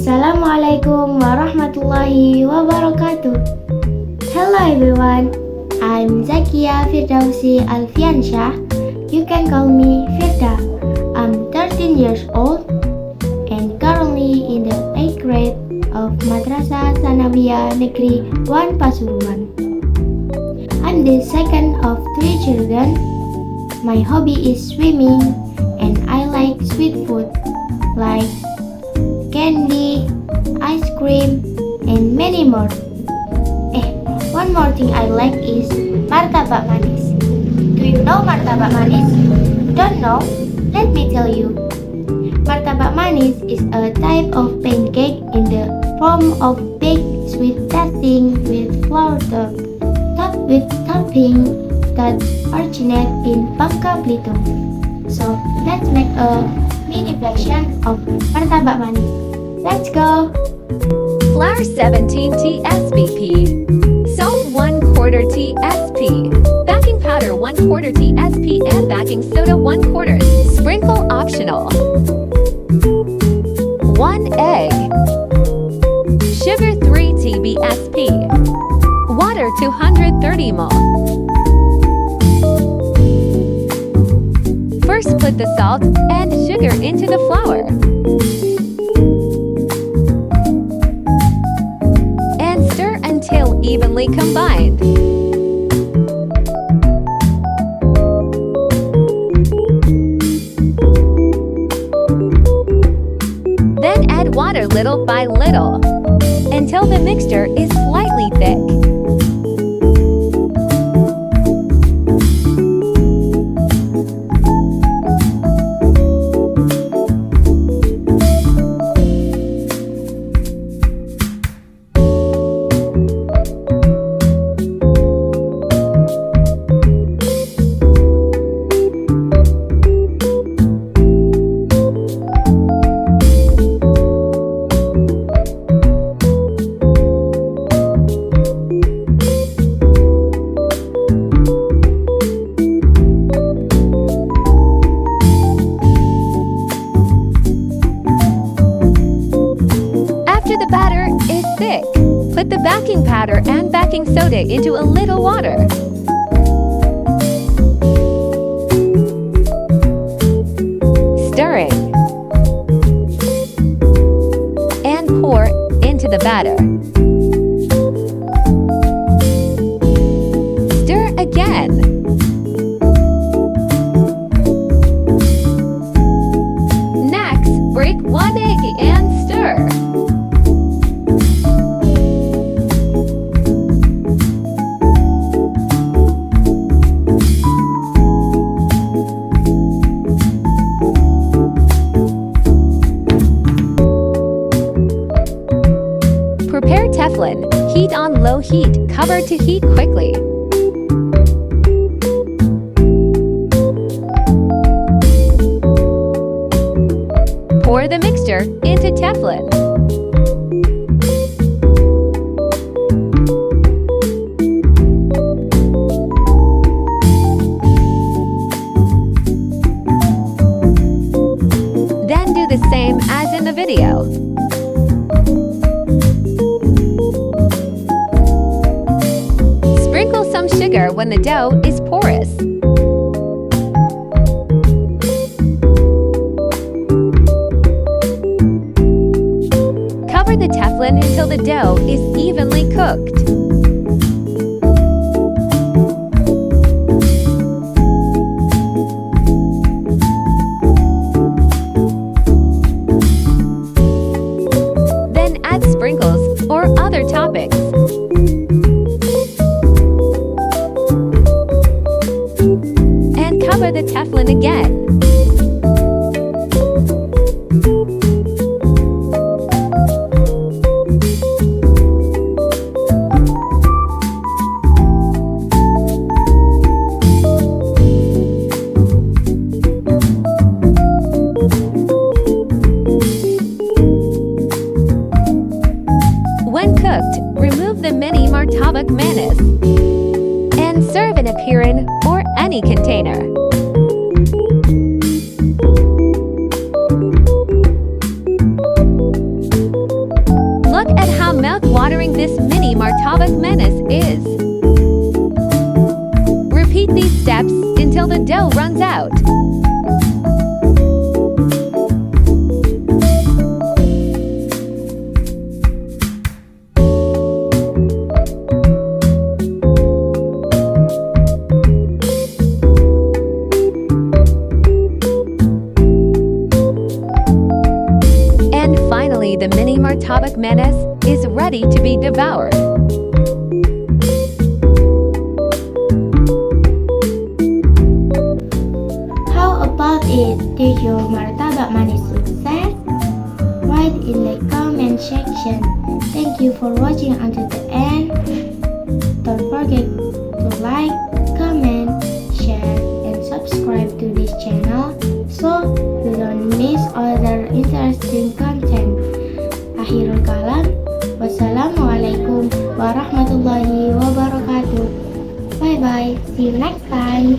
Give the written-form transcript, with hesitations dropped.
Assalamualaikum warahmatullahi wabarakatuh. Hello everyone, I'm Dzakia Firdausi Alfiansyah. You can call me Firda. I'm 13 years old and currently in the 8th grade of Madrasah Sanawiyah Negeri 1 Pasuruan. I'm the second of 3 children. My hobby is swimming and I like sweet food like candy, ice cream, and many more. One more thing I like is martabak manis. Do you know martabak manis? Don't know? Let me tell you. Martabak manis is a type of pancake in the form of baked sweet tasting with flour topped with topping that originate in Bangka Belitung. So let's make a mini version of martabak manis. Let's go! Flour 17 TSBP, salt 1/4 TSP, baking powder 1/4 TSP, and baking soda 1/4. Sprinkle optional. 1 egg, sugar 3 TBSP, water 230 ml. First put the salt and sugar into the flour. Until evenly combined. Then add water little by little until the mixture is slightly thick. The batter is thick. Put the baking powder and baking soda into a little water. Stirring. And pour into the batter. Stir again. Next, break 1 egg and stir. Prepare Teflon. Heat on low heat. Cover to heat quickly. Pour the mixture into Teflon. Then do the same as in the video. Sprinkle some sugar when the dough is porous. Cover the Teflon until the dough is evenly cooked. Then add sprinkles or other toppings. Cover the Teflon again. When cooked, remove the mini martabak manis and serve in a pirin or any container. preparing this mini Martabak menace is: repeat these steps until the dough runs out. And finally, the mini Martabak menace is ready to be devoured. How about it? Did your martabak manis success? Write in the comment section. Thank you for watching until the end. Don't forget to like, comment, share, and subscribe to this channel so you don't miss other interesting content. Akhirul kalam, wassalamualaikum warahmatullahi wabarakatuh. Bye bye, see you next time.